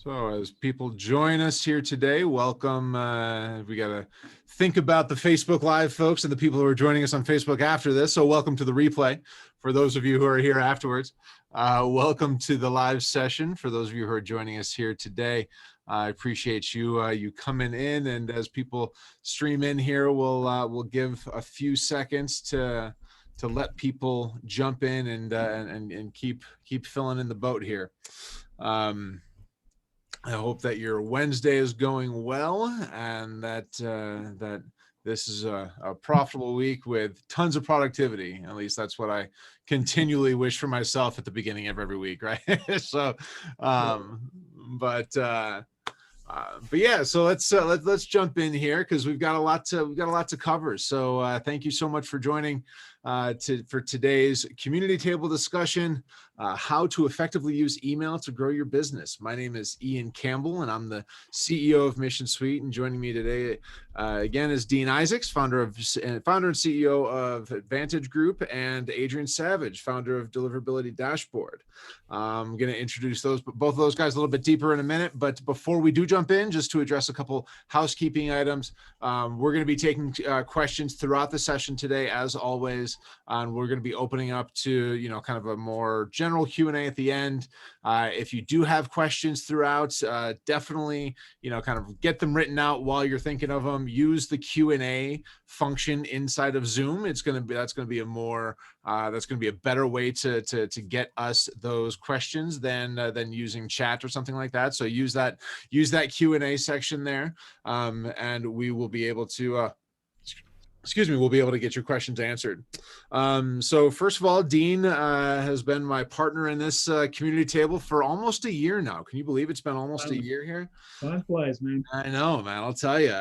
So as people join us here today, welcome. We got to think about the Facebook Live folks and the people who are joining us on Facebook after this. So welcome to the replay. For those of you who are here afterwards, welcome to the live session. For those of you who are joining us here today, I appreciate you coming in. And as people stream in here, we'll give a few seconds to let people jump in and keep filling in the boat here. I hope that your Wednesday is going well and that this is a profitable week with tons of productivity. At least that's what I continually wish for myself at the beginning of every week, right? So, but yeah, so let's jump in here because we've got a lot to cover. So thank you so much for joining for today's community table discussion, how to effectively use email to grow your business. My name is Ian Campbell, and I'm the CEO of Mission Suite. And joining me today again is Dean Isaacs, founder and CEO of Advantage Group, and Adrian Savage, founder of Deliverability Dashboard. I'm going to introduce both of those guys a little bit deeper in a minute. But before we do jump in, just to address a couple housekeeping items, we're going to be taking questions throughout the session today, as always. And we're going to be opening up to, kind of a more general Q&A at the end. If you do have questions throughout, definitely, kind of get them written out while you're thinking of them. Use the Q&A function inside of Zoom. That's going to be a better way to get us those questions than using chat or something like that. So use that Q&A section there, and we will be able to we'll be able to get your questions answered. So first of all, Dean has been my partner in this community table for almost a year now. Can you believe it's been almost a year here? Time flies, man. I know, man. I'll tell you.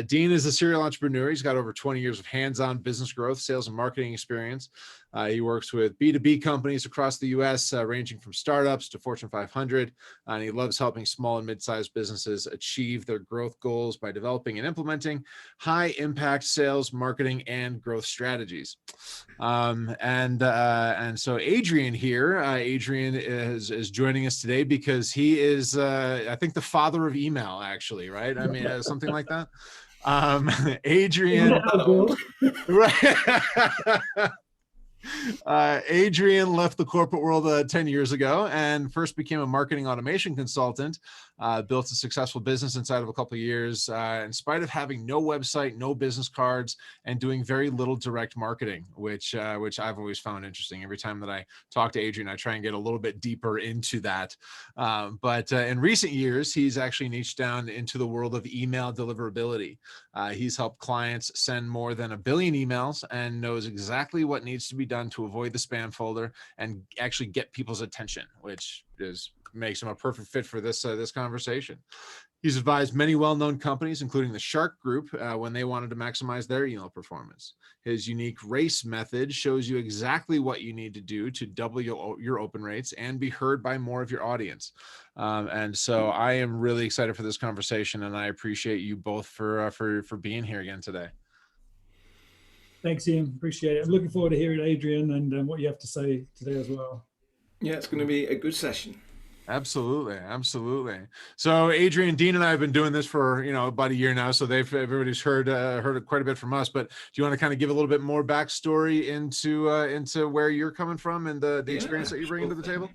Dean is a serial entrepreneur. He's got over 20 years of hands-on business growth, sales, and marketing experience. He works with B2B companies across the U.S., ranging from startups to Fortune 500, and he loves helping small and mid-sized businesses achieve their growth goals by developing and implementing high-impact sales, marketing, and growth strategies. And so Adrian here, Adrian is joining us today because he is, I think, the father of email, actually, right? I mean, something like that. Adrian, right? Adrian left the corporate world 10 years ago and first became a marketing automation consultant, built a successful business inside of a couple of years, in spite of having no website, no business cards, and doing very little direct marketing, which I've always found interesting. Every time that I talk to Adrian, I try and get a little bit deeper into that. But in recent years, he's actually niched down into the world of email deliverability. He's helped clients send more than 1 billion emails and knows exactly what needs to be done to avoid the spam folder and actually get people's attention, which makes him a perfect fit for this conversation. He's advised many well-known companies, including the Shark Group, when they wanted to maximize their email performance. His unique race method shows you exactly what you need to do to double your open rates and be heard by more of your audience. And so I am really excited for this conversation, and I appreciate you both for being here again today. Thanks, Ian. Appreciate it. I'm looking forward to hearing Adrian and what you have to say today as well. Yeah, it's going to be a good session. Absolutely. So Adrian, Dean, and I have been doing this for about a year now, so everybody's heard it quite a bit from us. But do you want to kind of give a little bit more backstory into where you're coming from and the experience that you bring to the table?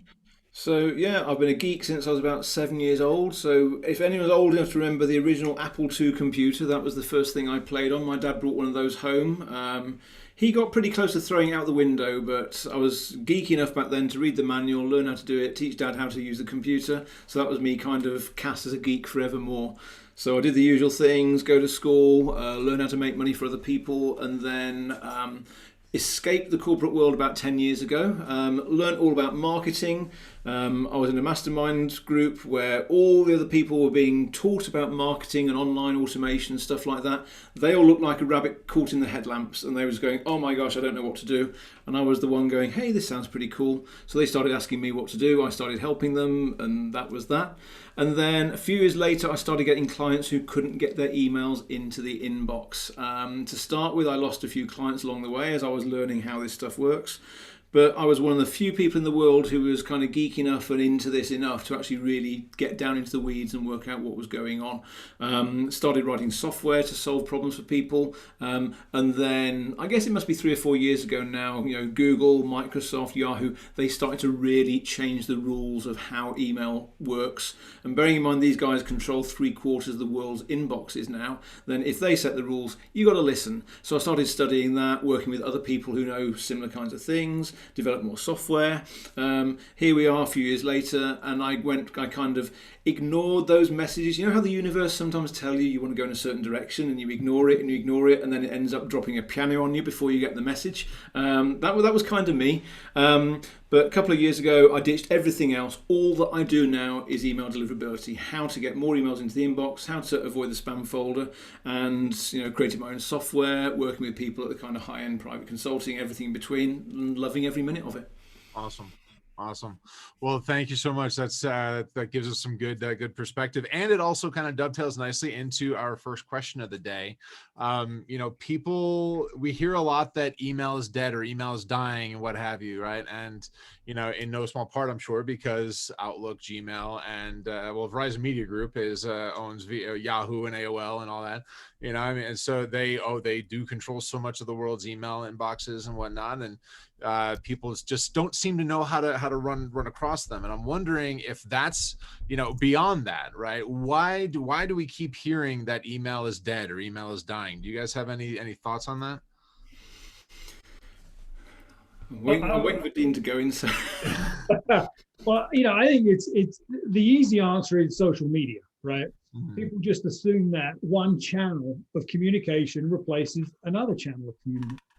So yeah, I've been a geek since I was about 7 years old. So if anyone's old enough to remember the original Apple II computer, that was the first thing I played on. My dad brought one of those home. He got pretty close to throwing it out the window, but I was geeky enough back then to read the manual, learn how to do it, teach Dad how to use the computer. So that was me kind of cast as a geek forevermore. So I did the usual things, go to school, learn how to make money for other people, and then escaped the corporate world about 10 years ago. Learned all about marketing. I was in a mastermind group where all the other people were being taught about marketing and online automation and stuff like that. They all looked like a rabbit caught in the headlamps, and they was going, oh my gosh, I don't know what to do. And I was the one going, hey, this sounds pretty cool. So they started asking me what to do. I started helping them, and that was that. And then a few years later, I started getting clients who couldn't get their emails into the inbox. To start with, I lost a few clients along the way as I was learning how this stuff works. but I was one of the few people in the world who was kind of geek enough and into this enough to actually really get down into the weeds and work out what was going on. Started writing software to solve problems for people, and then I guess it must be 3 or 4 years ago now, Google, Microsoft, Yahoo, they started to really change the rules of how email works. And bearing in mind these guys control 3/4 of the world's inboxes now, then if they set the rules, you got to listen. So I started studying that, working with other people who know similar kinds of things, develop more software. Here we are a few years later, and I kind of ignored those messages. You know how the universe sometimes tell you want to go in a certain direction, and you ignore it, and then it ends up dropping a piano on you before you get the message. That was kind of me. But a couple of years ago, I ditched everything else. All that I do now is email deliverability, how to get more emails into the inbox, how to avoid the spam folder, and creating my own software, working with people at the kind of high-end private consulting, everything in between, and loving every minute of it. Awesome. Well, thank you so much. That gives us some good perspective, and it also kind of dovetails nicely into our first question of the day. We hear a lot that email is dead or email is dying and what have you, right? And in no small part, I'm sure, because Outlook, Gmail, and Verizon Media Group owns Yahoo and AOL and all that. And so they do control so much of the world's email inboxes and whatnot, and people just don't seem to know how to run across them. And I'm wondering if that's beyond that, right? Why do we keep hearing that email is dead or email is dying? Do you guys have any thoughts on that? I'm waiting for Dean to go in. So. Well, I think it's the easy answer is social media, right? Mm-hmm. People just assume that one channel of communication replaces another channel of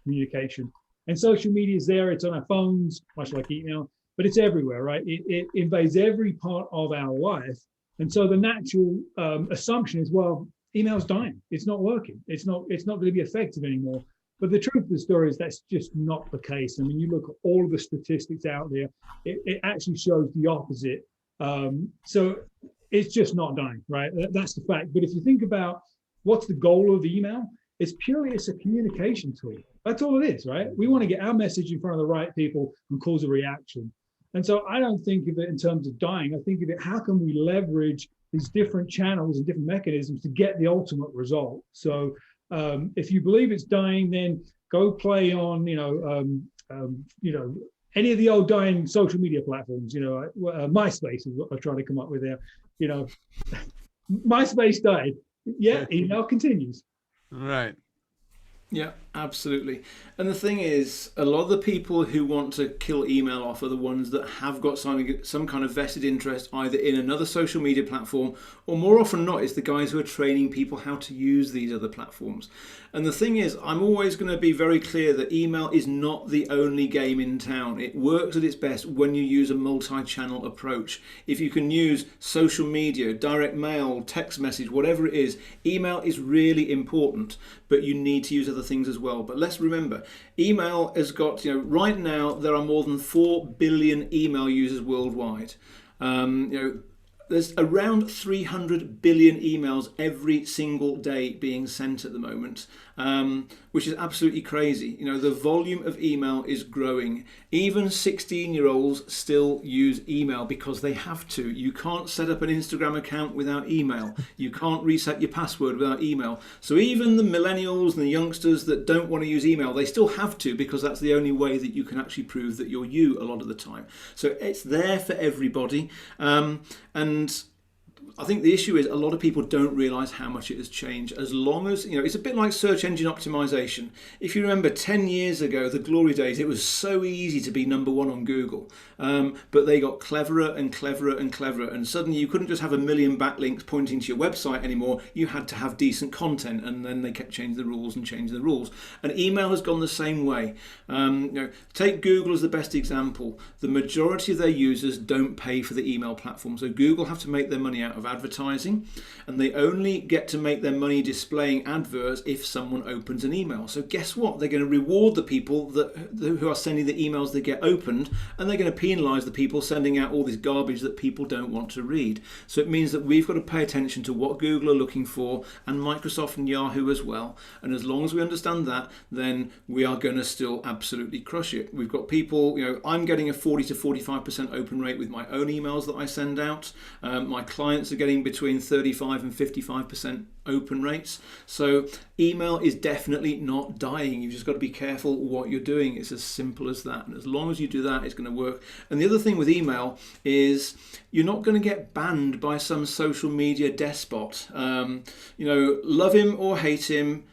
communication. And social media is there, it's on our phones, much like email, but it's everywhere, right? It invades every part of our life. And so the natural assumption is, well, email's dying. It's not working. It's not going to be effective anymore. But the truth of the story is that's just not the case. I mean, you look at all of the statistics out there, it actually shows the opposite. So it's just not dying, right? That's the fact. But if you think about what's the goal of email, it's a communication tool. That's all it is, right? We want to get our message in front of the right people and cause a reaction. And so I don't think of it in terms of dying. I think of it, how can we leverage these different channels and different mechanisms to get the ultimate result? So if you believe it's dying, then go play on, any of the old dying social media platforms. MySpace is what I try to come up with there. MySpace died. Yeah, email continues. Right. Yeah, absolutely. And the thing is, a lot of the people who want to kill email off are the ones that have got some kind of vested interest either in another social media platform, or more often not, it's the guys who are training people how to use these other platforms. And the thing is, I'm always going to be very clear that email is not the only game in town. It works at its best when you use a multi-channel approach. If you can use social media, direct mail, text message, whatever it is, email is really important, but you need to use other things as well. But let's remember, email has got, right now there are more than 4 billion email users worldwide. There's around 300 billion emails every single day being sent at the moment, which is absolutely crazy. The volume of email is growing. Even 16-year-olds still use email because they have to. You can't set up an Instagram account without email. You can't reset your password without email. So even the millennials and the youngsters that don't want to use email, they still have to, because that's the only way that you can actually prove that you're you a lot of the time. So it's there for everybody. And I think the issue is a lot of people don't realize how much it has changed. As long as, it's a bit like search engine optimization. If you remember 10 years ago, the glory days, it was so easy to be number one on Google. But they got cleverer and cleverer and cleverer. And suddenly you couldn't just have a million backlinks pointing to your website anymore. You had to have decent content. And then they kept changing the rules and changing the rules. And email has gone the same way. Take Google as the best example. The majority of their users don't pay for the email platform. So Google have to make their money out of of advertising, and they only get to make their money displaying adverts if someone opens an email. So guess what? They're going to reward the people who are sending the emails that get opened, and they're going to penalize the people sending out all this garbage that people don't want to read. So it means that we've got to pay attention to what Google are looking for, and Microsoft and Yahoo as well. And as long as we understand that, then we are going to still absolutely crush it. We've got people, I'm getting a 40 to 45% open rate with my own emails that I send out. My clients are getting between 35 and 55% open rates. So email is definitely not dying. You've just got to be careful what you're doing. It's as simple as that. And as long as you do that, it's going to work. And the other thing with email is you're not going to get banned by some social media despot. Love him or hate him,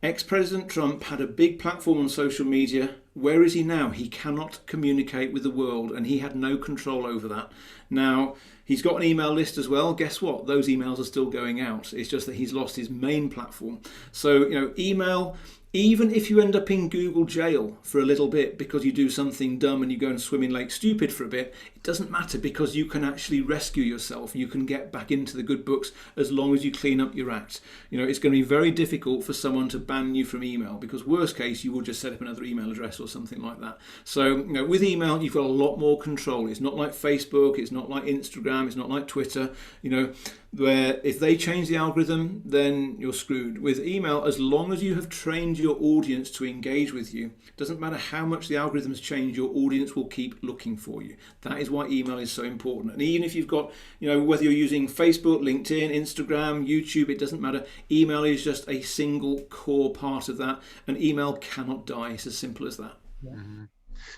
ex-President Trump had a big platform on social media. Where is he now? He cannot communicate with the world, and he had no control over that. Now, he's got an email list as well. Guess what? Those emails are still going out. It's just that he's lost his main platform. So, email, even if you end up in Google jail for a little bit because you do something dumb and you go and swim in Lake Stupid for a bit, it doesn't matter, because you can actually rescue yourself. You can get back into the good books as long as you clean up your act. It's going to be very difficult for someone to ban you from email, because worst case, you will just set up another email address or something like that. So, with email, you've got a lot more control. It's not like Facebook, it's not like Instagram, it's not like Twitter, where if they change the algorithm, then you're screwed. With email, as long as you have trained your audience to engage with you, it doesn't matter how much the algorithms change, your audience will keep looking for you. That is why email is so important. And even if you've got, whether you're using Facebook, LinkedIn, Instagram, YouTube, it doesn't matter. Email is just a single core part of that, and email cannot die. It's as simple as that. Mm-hmm.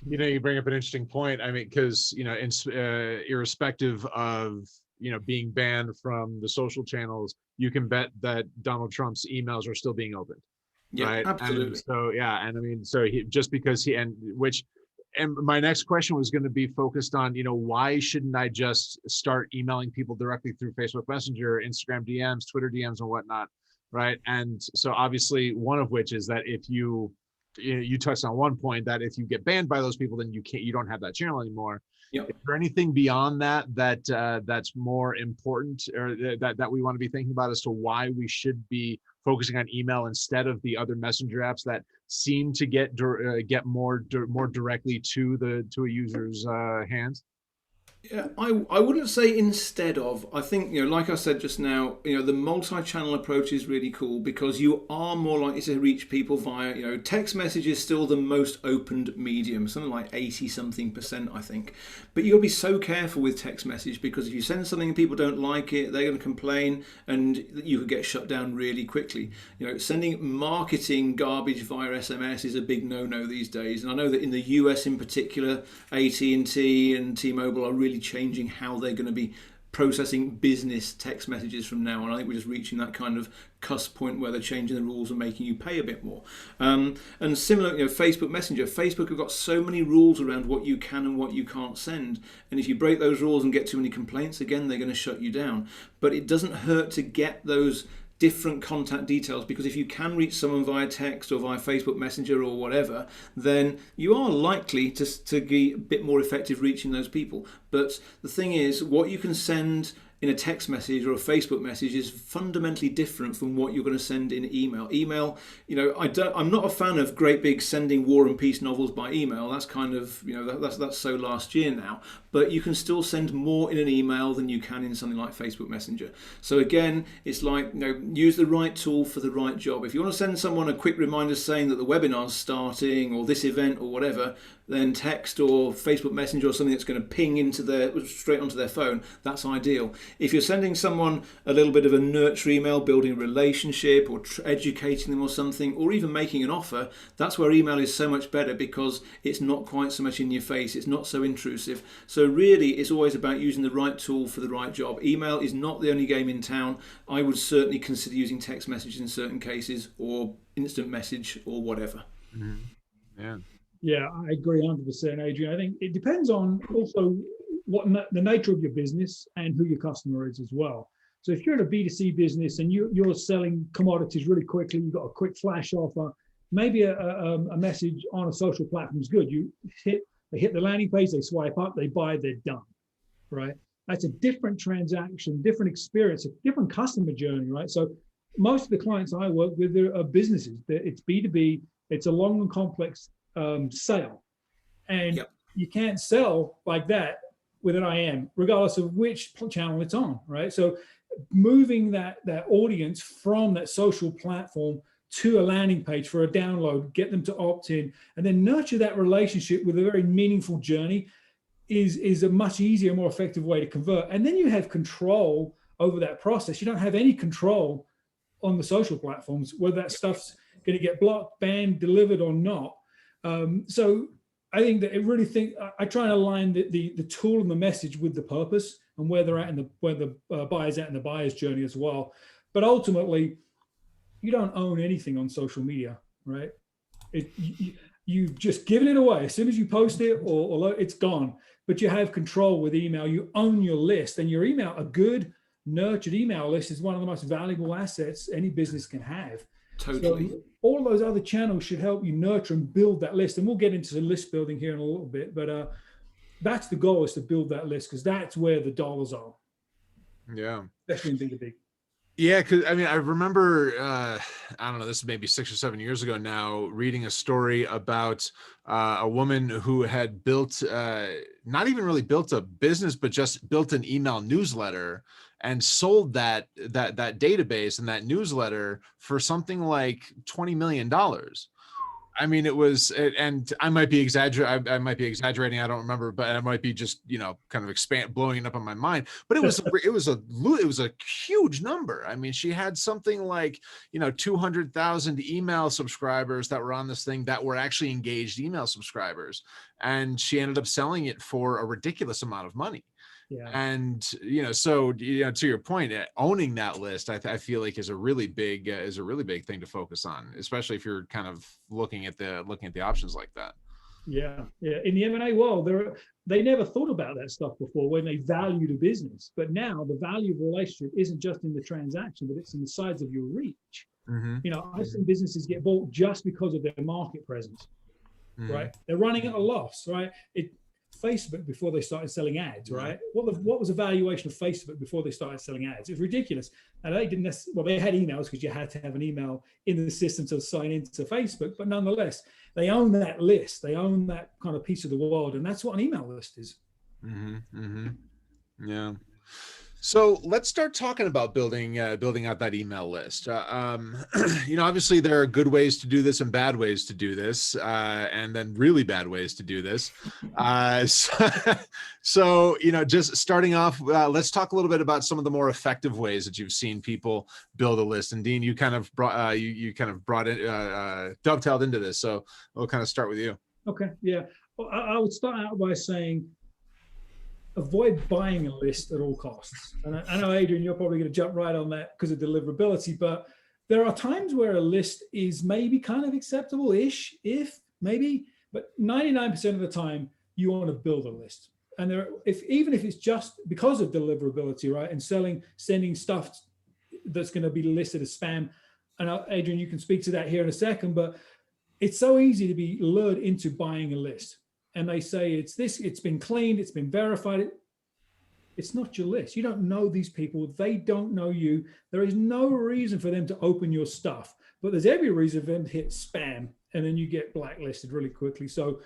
You bring up an interesting point. I mean, because irrespective of being banned from the social channels, you can bet that Donald Trump's emails are still being opened. Yeah, right? absolutely. And so and my next question was going to be focused on, why shouldn't I just start emailing people directly through Facebook Messenger, Instagram DMs, Twitter DMs, and whatnot, right? And so obviously one of which is that if you touched on one point, that if you get banned by those people, then you don't have that channel anymore. Yep. Is there anything beyond that's more important, or that we want to be thinking about as to why we should be focusing on email instead of the other messenger apps that seem to get more directly to a user's hands? Yeah, I wouldn't say instead of. I think, like I said just now, the multi-channel approach is really cool, because you are more likely to reach people via, text message is still the most opened medium, something like 80-something%, I think. But you'll be so careful with text message, because if you send something and people don't like it, they're going to complain, and you could get shut down really quickly. Sending marketing garbage via SMS is a big no-no these days. And I know that in the US in particular, AT&T and T-Mobile are really changing how they're going to be processing business text messages from now on. I think we're just reaching that kind of cusp point where they're changing the rules and making you pay a bit more. And similar, Facebook Messenger. Facebook have got so many rules around what you can and what you can't send. And if you break those rules and get too many complaints, again, they're going to shut you down. But it doesn't hurt to get those different contact details, because if you can reach someone via text or via Facebook Messenger or whatever, then you are likely to be a bit more effective reaching those people. But the thing is, what you can send in a text message or a Facebook message is fundamentally different from what you're going to send in email. Email, I'm not a fan of great big sending war and peace novels by email. That's kind of, that's so last year now. But you can still send more in an email than you can in something like Facebook Messenger. So again, it's like, use the right tool for the right job. If you want to send someone a quick reminder saying that the webinar's starting or this event or whatever, then text or Facebook Messenger or something that's going to ping straight onto their phone, that's ideal. If you're sending someone a little bit of a nurture email, building a relationship or educating them or something, or even making an offer, that's where email is so much better, because it's not quite so much in your face, it's not so intrusive. So really, it's always about using the right tool for the right job. Email is not the only game in town. I would certainly consider using text messages in certain cases, or instant message, or whatever. Mm-hmm. Yeah, I agree 100%, Adrian. I think it depends on also what the nature of your business and who your customer is as well. So if you're in a B2C business and you're selling commodities really quickly, you've got a quick flash offer, maybe a message on a social platform is good. They hit the landing page, they swipe up, they buy, they're done, right? that's a different transaction, different experience, a different customer journey, right? So most of the clients I work with are businesses. It's B2B. It's a long and complex sale. And you can't sell like that with an IM, regardless of which channel it's on, right? So moving that audience from that social platform to a landing page for a download, get them to opt in, and then nurture that relationship with a very meaningful journey is a much easier, more effective way to convert. And then you have control over that process. You don't have any control on the social platforms, whether that stuff's going to get blocked, banned, delivered or not. So I think that I try and align the tool and the message with the purpose and where they're at and where the buyer's at in the buyer's journey as well. But ultimately, you don't own anything on social media, right? You've just given it away. As soon as you post it or it's gone, but you have control with email. You own your list, and your email, a good nurtured email list, is one of the most valuable assets any business can have. Totally. So all those other channels should help you nurture and build that list. And we'll get into the list building here in a little bit, but that's the goal, is to build that list, because that's where the dollars are. Yeah. Especially in B2B. Yeah, because I mean, I remember, I don't know, this is maybe 6 or 7 years ago now, reading a story about a woman who had built, not even really built a business, but just built an email newsletter and sold that database and that newsletter for something like $20 million. I mean, it was, and I might be exaggerating. I don't remember, but I might be just, kind of blowing it up on my mind. But it was a huge number. I mean, she had something like 200,000 email subscribers that were on this thing that were actually engaged email subscribers, and she ended up selling it for a ridiculous amount of money. Yeah. And, so, to your point, owning that list, I feel like is a really big thing to focus on, especially if you're kind of looking at the options like that. Yeah. Yeah. In the M&A world, they never thought about that stuff before when they valued a business. But now the value of a relationship isn't just in the transaction, but it's in the size of your reach. Mm-hmm. I've seen businesses get bought just because of their market presence, mm-hmm. right? They're running at a loss, right? Facebook before they started selling ads, right? What was the valuation of Facebook before they started selling ads? It was ridiculous. And they didn't they had emails because you had to have an email in the system to sign into Facebook, but nonetheless, they own that list. They own that kind of piece of the world, and that's what an email list is. Mm-hmm. Mm-hmm. Yeah. So let's start talking about building out that email list. Obviously there are good ways to do this and bad ways to do this, and then really bad ways to do this. So just starting off, let's talk a little bit about some of the more effective ways that you've seen people build a list. And Dean, you kind of brought it, dovetailed into this. So we'll kind of start with you. Okay. Yeah. Well, I would start out by saying, avoid buying a list at all costs. And I know, Adrian, you're probably going to jump right on that because of deliverability, but there are times where a list is maybe kind of acceptable-ish, but 99% of the time you want to build a list. And even if it's just because of deliverability, right, and sending stuff that's going to be listed as spam. And Adrian, you can speak to that here in a second, but it's so easy to be lured into buying a list. And they say it's been cleaned, it's been verified. It's not your list. You don't know these people. They don't know you. There is no reason for them to open your stuff, but there's every reason for them to hit spam, and then you get blacklisted really quickly. So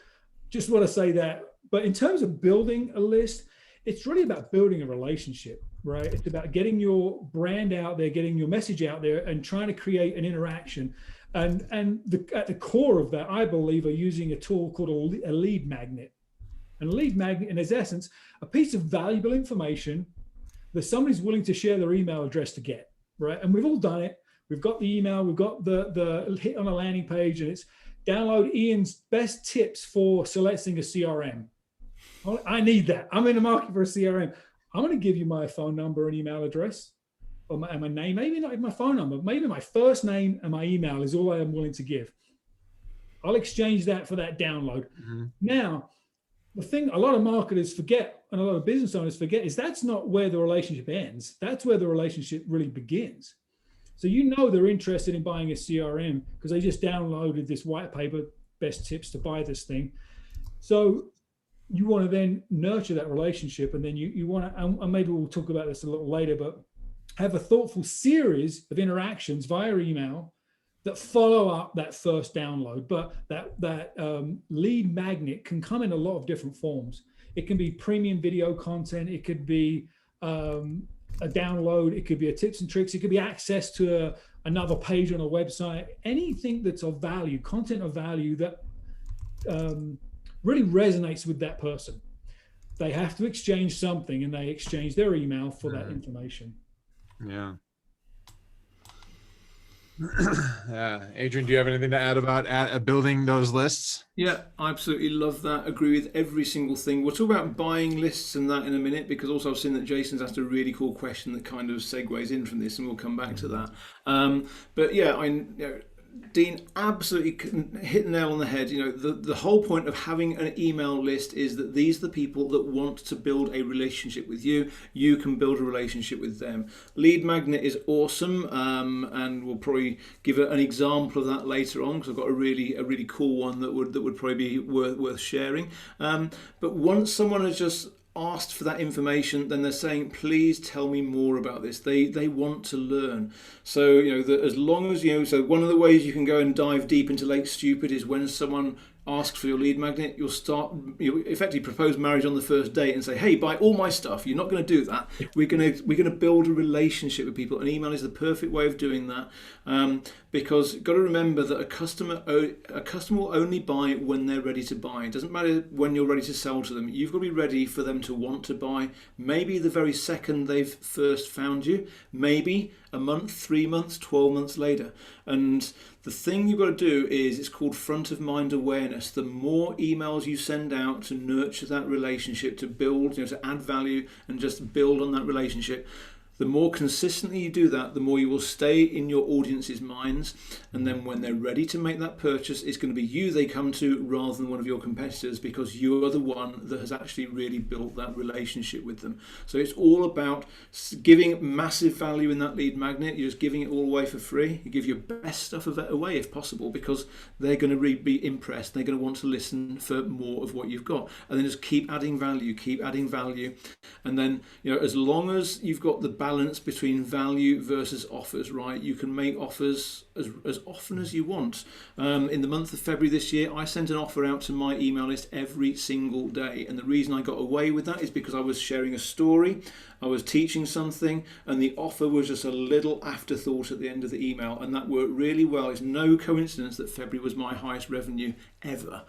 just want to say that. But in terms of building a list, it's really about building a relationship, right? It's about getting your brand out there, getting your message out there, and trying to create an interaction. And at the core of that, I believe, are using a tool called a lead magnet. And a lead magnet, in its essence, a piece of valuable information that somebody's willing to share their email address to get, right? And we've all done it. We've got the email, we've got the hit on a landing page, and it's download Ian's best tips for selecting a CRM. I need that. I'm in the market for a CRM. I'm going to give you my phone number and email address. Or my name, maybe not even my phone number, maybe my first name and my email is all I am willing to give. I'll exchange that for that download. Mm-hmm. Now, the thing a lot of marketers forget and a lot of business owners forget is that's not where the relationship ends. That's where the relationship really begins. So they're interested in buying a CRM because they just downloaded this white paper, best tips to buy this thing. So you want to then nurture that relationship, and then you want to, and maybe we'll talk about this a little later, but have a thoughtful series of interactions via email that follow up that first download. But that lead magnet can come in a lot of different forms. It can be premium video content. It could be a download. It could be a tips and tricks. It could be access to another page on a website. Anything that's of value, content of value that really resonates with that person. They have to exchange something, and they exchange their email for that information. Yeah. Adrian, do you have anything to add about building those lists? Yeah, I absolutely love that. Agree with every single thing. We'll talk about buying lists and that in a minute, because also I've seen that Jason's asked a really cool question that kind of segues in from this, and we'll come back to that. But yeah, Dean absolutely hit the nail on the head. The whole point of having an email list is that these are the people that want to build a relationship with you. You can build a relationship with them. Lead magnet is awesome, and we'll probably give an example of that later on, because I've got a really cool one that would probably be worth sharing. But once someone has just asked for that information, then they're saying, please tell me more about this. They want to learn. So as long as so one of the ways you can go and dive deep into Lake Stupid is when someone asks for your lead magnet, you effectively propose marriage on the first date and say, hey, buy all my stuff. You're not going to do that. We're going to build a relationship with people, and email is the perfect way of doing that, because you've got to remember that a customer will only buy when they're ready to buy. It doesn't matter when you're ready to sell to them. You've got to be ready for them to want to buy, maybe the very second they've first found you, maybe a month, 3 months, 12 months later. And the thing you've got to do is, it's called front of mind awareness. The more emails you send out to nurture that relationship, to build, to add value and just build on that relationship, the more consistently you do that, the more you will stay in your audience's minds. And then when they're ready to make that purchase, it's going to be you they come to rather than one of your competitors, because you are the one that has actually really built that relationship with them. So it's all about giving massive value in that lead magnet. You're just giving it all away for free. You give your best stuff of it away if possible, because they're going to be impressed. They're going to want to listen for more of what you've got. And then just keep adding value. And then, as long as you've got the balance between value versus offers, right? You can make offers as often as you want. In the month of February this year, I sent an offer out to my email list every single day. And the reason I got away with that is because I was sharing a story, I was teaching something, and the offer was just a little afterthought at the end of the email. And that worked really well. It's no coincidence that February was my highest revenue ever,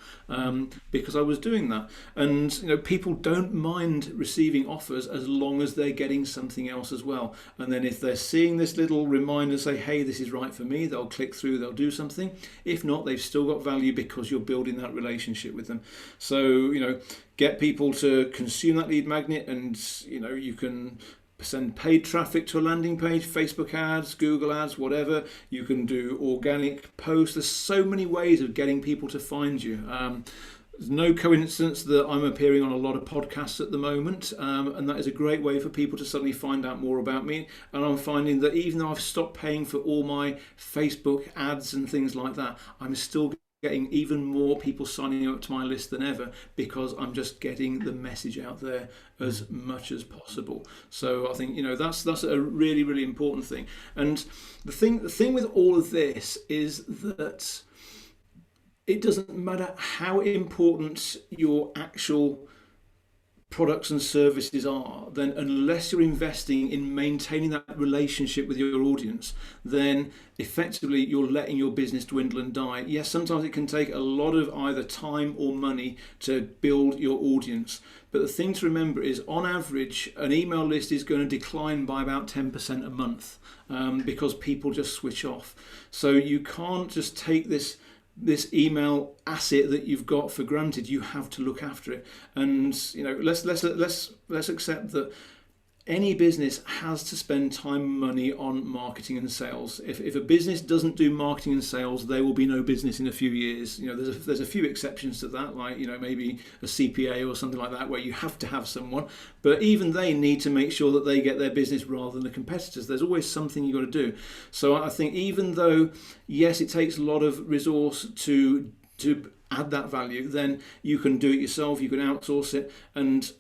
because I was doing that. And people don't mind receiving offers as long as they're getting something else as well. And then if they're seeing this little reminder say, hey, this is right for me, they'll click through, they'll do something. If not, they've still got value because you're building that relationship with them. So get people to consume that lead magnet, and you can send paid traffic to a landing page, Facebook ads, Google ads, whatever. You can do organic posts. There's so many ways of getting people to find you. There's no coincidence that I'm appearing on a lot of podcasts at the moment, and that is a great way for people to suddenly find out more about me. And I'm finding that even though I've stopped paying for all my Facebook ads and things like that, I'm still getting even more people signing up to my list than ever, because I'm just getting the message out there as much as possible. So I think that's a really, really important thing. And the thing with all of this is that it doesn't matter how important your actual products and services are, then unless you're investing in maintaining that relationship with your audience, then effectively you're letting your business dwindle and die. Yes, sometimes it can take a lot of either time or money to build your audience. But the thing to remember is, on average, an email list is going to decline by about 10% a month, because people just switch off. So you can't just take this email asset that you've got for granted. You have to look after it. And let's accept that any business has to spend time and money on marketing and sales. If a business doesn't do marketing and sales, there will be no business in a few years. There's a few exceptions to that, like maybe a CPA or something like that, where you have to have someone. But even they need to make sure that they get their business rather than the competitors. There's always something you've got to do. So I think even though, yes, it takes a lot of resource to add that value, then you can do it yourself, you can outsource it. And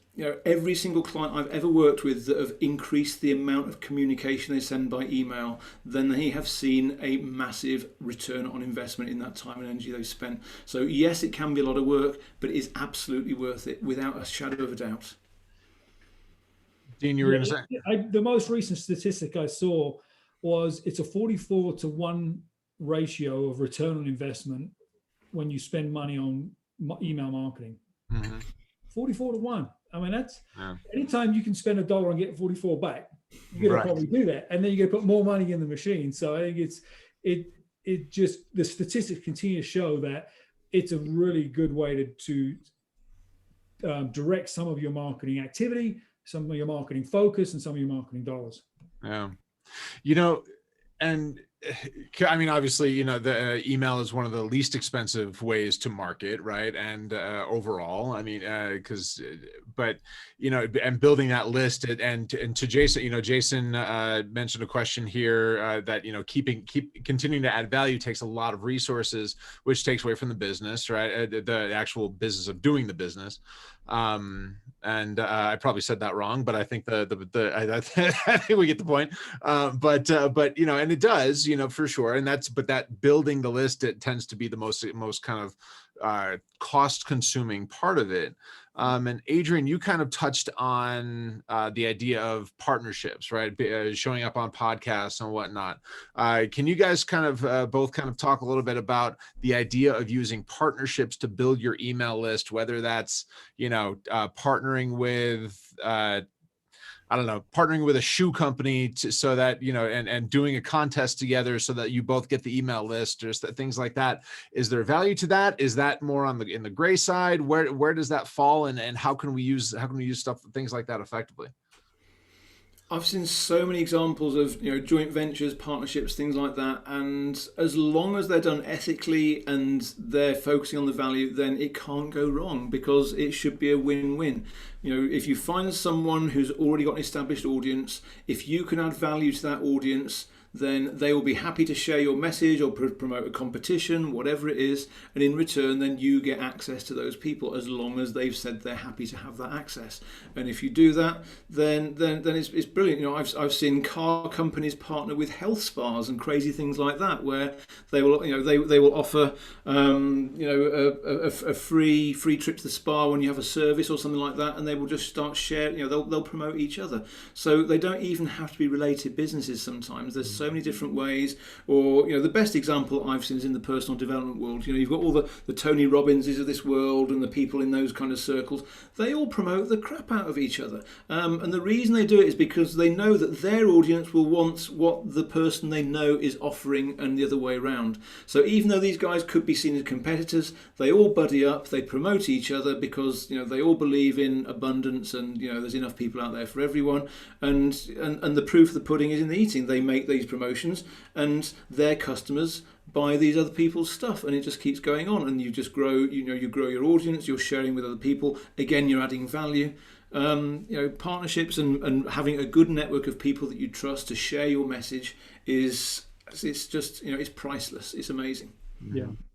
every single client I've ever worked with that have increased the amount of communication they send by email, then they have seen a massive return on investment in that time and energy they've spent. So yes, it can be a lot of work, but it is absolutely worth it without a shadow of a doubt. Dean, you were going to say? The most recent statistic I saw was it's a 44-to-1 ratio of return on investment when you spend money on email marketing. 44-to-1. I mean, that's anytime you can spend $1 and get 44 back, you're going to probably do that. And then you're going to put more money in the machine. So I think it just, the statistics continue to show that it's a really good way to direct some of your marketing activity, some of your marketing focus, and some of your marketing dollars. Yeah. And I mean, obviously, the email is one of the least expensive ways to market, right? And overall, I mean, and building that list and to Jason, Jason mentioned a question here that, continuing to add value takes a lot of resources, which takes away from the business, right? The actual business of doing the business. And I probably said that wrong, but I think I think we get the point. But and it does, for sure. And that building the list, it tends to be the most kind of cost consuming part of it. And Adrian, you kind of touched on the idea of partnerships, right? Showing up on podcasts and whatnot. Can you guys kind of both kind of talk a little bit about the idea of using partnerships to build your email list, whether that's, partnering with, partnering with a shoe company so that, and doing a contest together so that you both get the email list or things like that. Is there value to that? Is that more in the gray side? Where does that fall? And how can we use things like that effectively? I've seen so many examples of joint ventures, partnerships, things like that, and as long as they're done ethically and they're focusing on the value, then it can't go wrong because it should be a win-win. If you find someone who's already got an established audience, if you can add value to that audience, then they will be happy to share your message or promote a competition, whatever it is, and in return then you get access to those people as long as they've said they're happy to have that access. And if you do that, then it's brilliant. I've seen car companies partner with health spas and crazy things like that, where they will they will offer a free trip to the spa when you have a service or something like that, and they will just start sharing. They'll promote each other, so they don't even have to be related businesses. Sometimes there's so many different ways. Or the best example I've seen is in the personal development world. You've got all the Tony Robbinses of this world and the people in those kind of circles. They all promote the crap out of each other, and the reason they do it is because they know that their audience will want what the person they know is offering, and the other way around. So even though these guys could be seen as competitors, they all buddy up, they promote each other because they all believe in abundance and there's enough people out there for everyone, and the proof of the pudding is in the eating. They make these promotions and their customers buy these other people's stuff, and it just keeps going on, and you just grow. You grow your audience, you're sharing with other people, again you're adding value. Partnerships and having a good network of people that you trust to share your message it's priceless. It's amazing.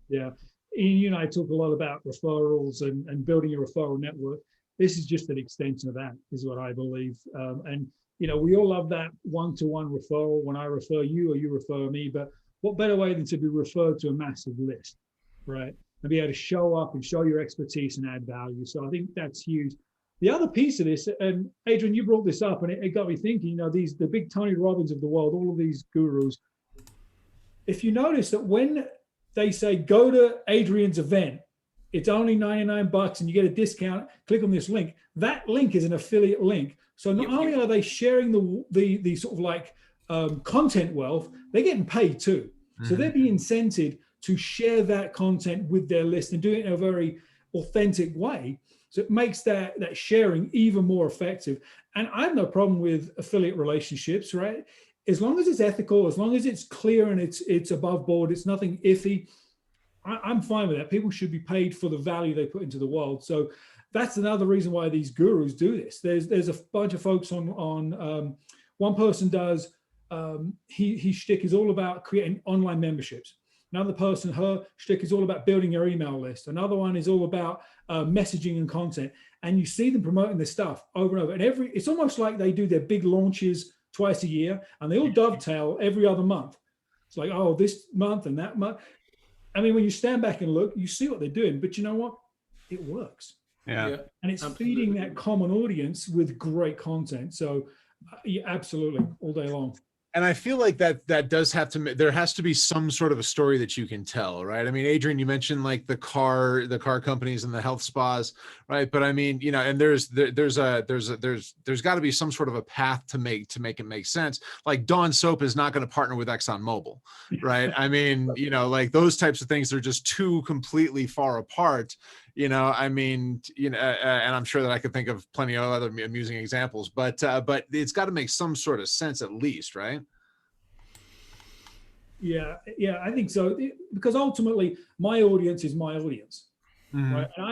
Yeah. Ian and I talk a lot about referrals and building a referral network. This is just an extension of that, is what I believe. And we all love that one-to-one referral when I refer you or you refer me, but what better way than to be referred to a massive list, right? And be able to show up and show your expertise and add value. So I think that's huge. The other piece of this, and Adrian, you brought this up, and it got me thinking, the big Tony Robbins of the world, all of these gurus, if you notice that when they say, go to Adrian's event, it's only $99 and you get a discount, click on this link. That link is an affiliate link. So not only are they sharing the sort of like content wealth, they're getting paid too. So they're being incented to share that content with their list and do it in a very authentic way. So it makes that sharing even more effective. And I have no problem with affiliate relationships, right? As long as it's ethical, as long as it's clear and it's above board, it's nothing iffy, I'm fine with that. People should be paid for the value they put into the world. So that's another reason why these gurus do this. There's a bunch of folks on one person does, his shtick is all about creating online memberships. Another person, her shtick is all about building your email list. Another one is all about messaging and content. And you see them promoting this stuff over and over. And it's almost like they do their big launches twice a year, and they all dovetail every other month. It's like, oh, this month and that month. I mean, when you stand back and look, you see what they're doing, but you know what? It works. Yeah. And it's Absolutely. feeding that common audience with great content. So yeah, absolutely, all day long. And I feel like that does have to, there has to be some sort of a story that you can tell, right? I mean, Adrian, you mentioned like the car companies and the health spas, right? But I mean, you know, and there's got to be some sort of a path to make it make sense. Like Dawn Soap is not going to partner with ExxonMobil, right? I mean, you know, like those types of things are just too completely far apart. You know, I mean, you know, and I'm sure that I could think of plenty of other amusing examples, but it's got to make some sort of sense at least, right? Yeah, I think so. Because ultimately, my audience is my audience, right? And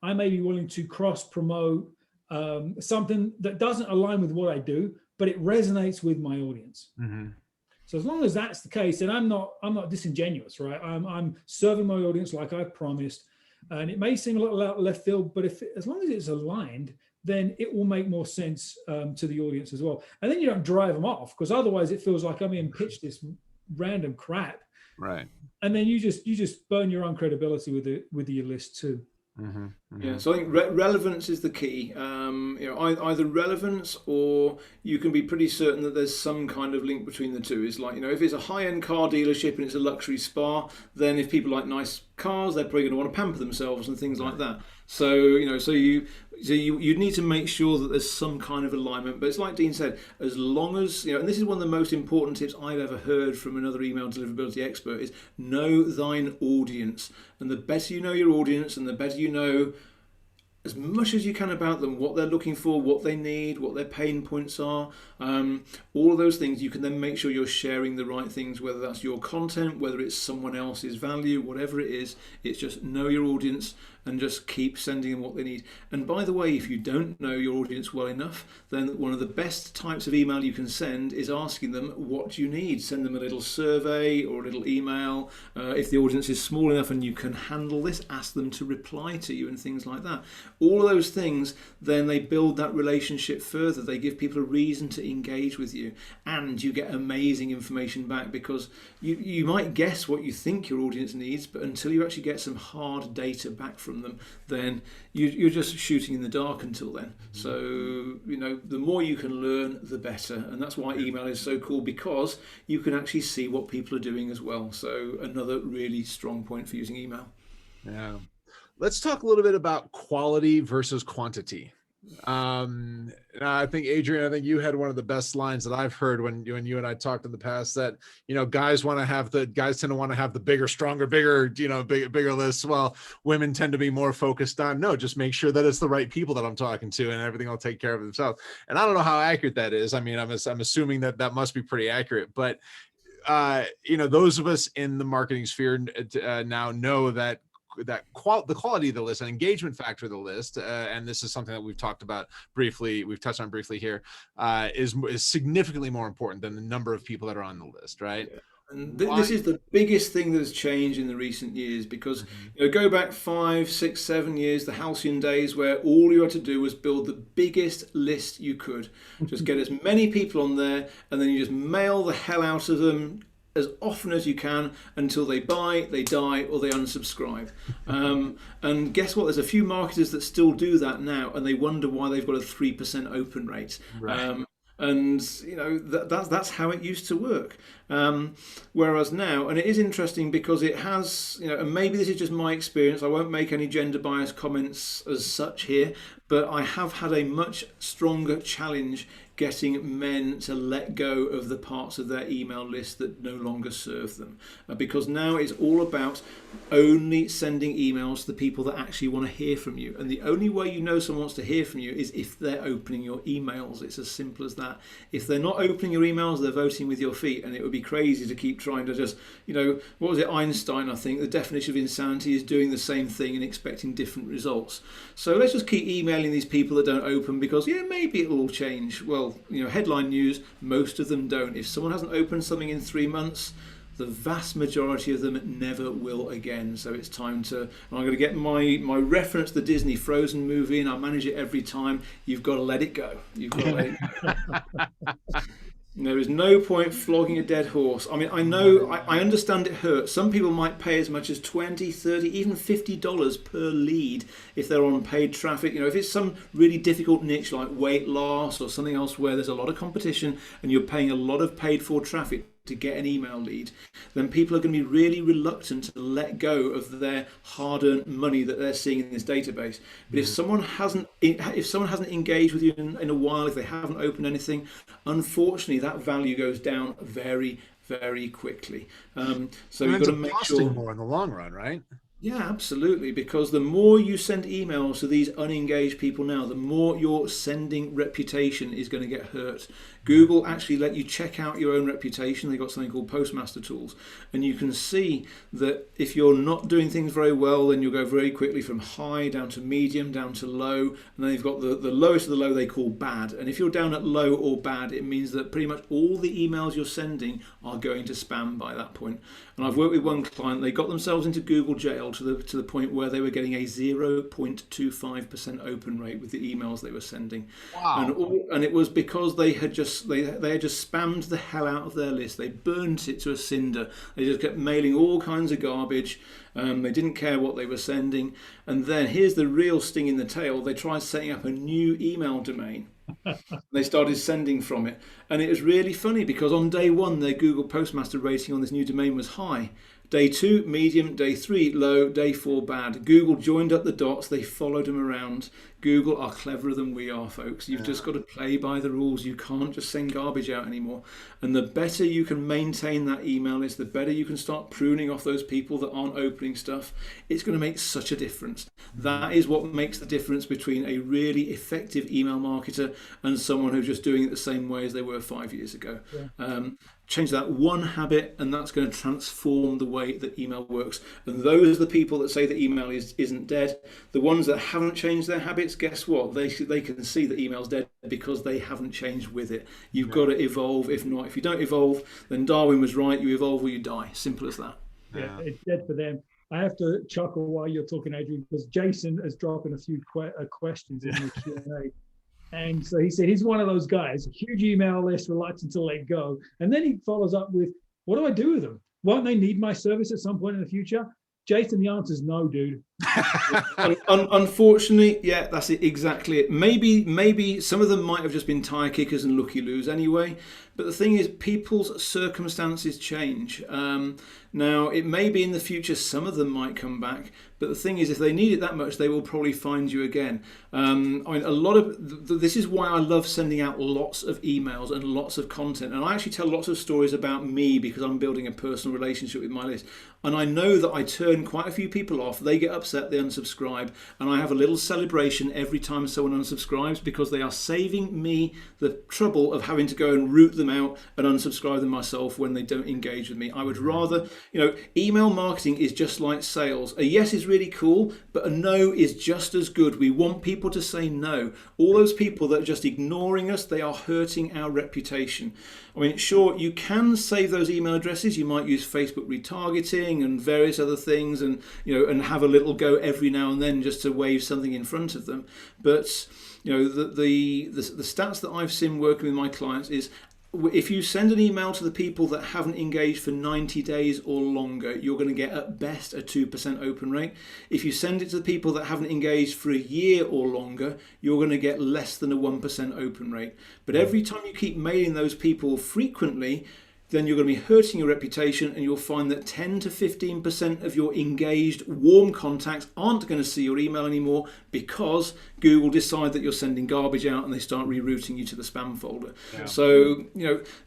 I may be willing to cross promote something that doesn't align with what I do, but it resonates with my audience. So as long as that's the case, then I'm not disingenuous, right? I'm serving my audience like I promised. And it may seem a little out of left field, but as long as it's aligned, then it will make more sense to the audience as well. And then you don't drive them off, because otherwise it feels like I'm being pitched this random crap, right? And then you just burn your own credibility with your list too. Yeah, so I think relevance is the key. You know, either relevance, or you can be pretty certain that there's some kind of link between the two. It's like, you know, if it's a high-end car dealership and it's a luxury spa, then if people like nice cars, they're probably going to want to pamper themselves and things like that. So, you know, you need to make sure that there's some kind of alignment. But it's like Dean said, as long as, you know, and this is one of the most important tips I've ever heard from another email deliverability expert, is know thine audience. And the better you know your audience, and the better you know as much as you can about them, what they're looking for, what they need, what their pain points are, all of those things, you can then make sure you're sharing the right things, whether that's your content, whether it's someone else's value, whatever it is. It's just know your audience and just keep sending them what they need. And by the way, if you don't know your audience well enough, then one of the best types of email you can send is asking them, what do you need? Send them a little survey or a little email. If the audience is small enough and you can handle this, ask them to reply to you and things like that. All of those things, then they build that relationship further. They give people a reason to engage with you, and you get amazing information back, because you might guess what you think your audience needs, but until you actually get some hard data back from them, then you're just shooting in the dark until then. So, you know, the more you can learn, the better. And that's why email is so cool, because you can actually see what people are doing as well. So another really strong point for using email. Yeah. Let's talk a little bit about quality versus quantity. I think, Adrian, you had one of the best lines that I've heard when you and I talked in the past, that, you know, guys tend to want to have the bigger, stronger, bigger, you know, bigger lists, while women tend to be more focused on, no, just make sure that it's the right people that I'm talking to, and everything will take care of themselves. And I don't know how accurate that is. I mean, I'm assuming that must be pretty accurate, but you know, those of us in the marketing sphere now know that the quality of the list and engagement factor of the list, and this is something that we've touched on briefly here, is significantly more important than the number of people that are on the list, right? Yeah. And this is the biggest thing that has changed in the recent years, because you know, go back 5, 6, 7 years, the halcyon days, where all you had to do was build the biggest list you could. Just get as many people on there, and then you just mail the hell out of them as often as you can until they buy, they die, or they unsubscribe. And guess what? There's a few marketers that still do that now, and they wonder why they've got a 3% open rate. Right. And you know, that's how it used to work. Whereas now, and it is interesting because it has, you know, and maybe this is just my experience, I won't make any gender bias comments as such here, but I have had a much stronger challenge getting men to let go of the parts of their email list that no longer serve them. Because now it's all about only sending emails to the people that actually want to hear from you. And the only way you know someone wants to hear from you is if they're opening your emails. It's as simple as that. If they're not opening your emails, they're voting with your feet. And it would be crazy to keep trying to just, you know, what was it, Einstein, I think, the definition of insanity is doing the same thing and expecting different results. So let's just keep emailing these people that don't open, because, yeah, maybe it will all change. Well, you know, headline news, most of them don't. If someone hasn't opened something in 3 months, the vast majority of them never will again. So it's time to, and I'm going to get my reference to the Disney Frozen movie, and I manage it every time. You've got to let it go. You've got to let it go. There is no point flogging a dead horse. I mean, I understand it hurts. Some people might pay as much as $20, $30, even $50 per lead if they're on paid traffic. If it's some really difficult niche like weight loss or something else where there's a lot of competition and you're paying a lot of paid for traffic to get an email lead, then people are going to be really reluctant to let go of their hard-earned money that they're seeing in this database. But if someone hasn't engaged with you in a while, if they haven't opened anything, unfortunately that value goes down very, very quickly. So you've got to make sure more in the long run, right? Yeah, absolutely. Because the more you send emails to these unengaged people now, the more your sending reputation is going to get hurt. Google actually let you check out your own reputation. They've got something called Postmaster tools. And you can see that if you're not doing things very well, then you'll go very quickly from high down to medium, down to low. And then you've got the lowest of the low they call bad. And if you're down at low or bad, it means that pretty much all the emails you're sending are going to spam by that point. And I've worked with one client, they got themselves into Google jail to the point where they were getting a 0.25% open rate with the emails they were sending. Wow. And it was because they had just spammed the hell out of their list. They burnt it to a cinder. They just kept mailing all kinds of garbage. They didn't care what they were sending. And then here's the real sting in the tail. They tried setting up a new email domain. They started sending from it. And it was really funny because on day one, their Google Postmaster rating on this new domain was high. Day 2, medium. Day 3, low. Day 4, bad. Google joined up the dots. They followed them around. Google are cleverer than we are, folks. You've just got to play by the rules. You can't just send garbage out anymore. And the better you can maintain that email list, the better you can start pruning off those people that aren't opening stuff. It's going to make such a difference. That is what makes the difference between a really effective email marketer and someone who's just doing it the same way as they were 5 years ago. Yeah. Change that one habit, and that's going to transform the way that email works. And those are the people that say that email isn't dead. The ones that haven't changed their habits, guess what? They can see that email's dead because they haven't changed with it. You've got to evolve. If not, if you don't evolve, then Darwin was right. You evolve or you die. Simple as that. Yeah, it's dead for them. I have to chuckle while you're talking, Adrian, because Jason is dropping a few questions in the Q&A. And so he said he's one of those guys, huge email list, reluctant to let go. And then he follows up with, what do I do with them? Won't they need my service at some point in the future? Jason, the answer is no, dude. Unfortunately, yeah, that's it, exactly it. Maybe some of them might have just been tire kickers and looky-loos anyway. But the thing is, people's circumstances change. Now, it may be in the future some of them might come back, but the thing is, if they need it that much, they will probably find you again. I mean, a lot of this is why I love sending out lots of emails and lots of content. And I actually tell lots of stories about me because I'm building a personal relationship with my list. And I know that I turn quite a few people off. They get upset, they unsubscribe. And I have a little celebration every time someone unsubscribes because they are saving me the trouble of having to go and root them out and unsubscribe them myself when they don't engage with me. I would rather, email marketing is just like sales. A yes is really cool, but a no is just as good. We want people to say no. All those people that are just ignoring us, they are hurting our reputation. I mean, sure, you can save those email addresses. You might use Facebook retargeting and various other things, and and have a little go every now and then just to wave something in front of them. But the stats that I've seen working with my clients is, if you send an email to the people that haven't engaged for 90 days or longer, you're going to get at best a 2% open rate. If you send it to the people that haven't engaged for a year or longer, you're going to get less than a 1% open rate. But every time you keep mailing those people frequently, then you're going to be hurting your reputation, and you'll find that 10 to 15% of your engaged warm contacts aren't going to see your email anymore because Google decide that you're sending garbage out and they start rerouting you to the spam folder. Yeah. So,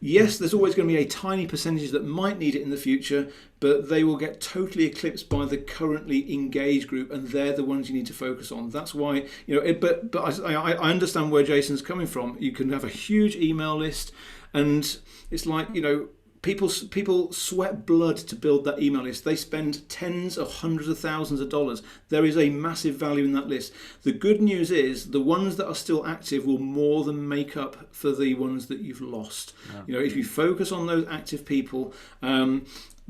yes, there's always going to be a tiny percentage that might need it in the future, but they will get totally eclipsed by the currently engaged group, and they're the ones you need to focus on. That's why, but I understand where Jason's coming from. You can have a huge email list, and it's like, people sweat blood to build that email list. They spend tens of hundreds of thousands of dollars. There is a massive value in that list. The good news is the ones that are still active will more than make up for the ones that you've lost. Yeah. If you focus on those active people,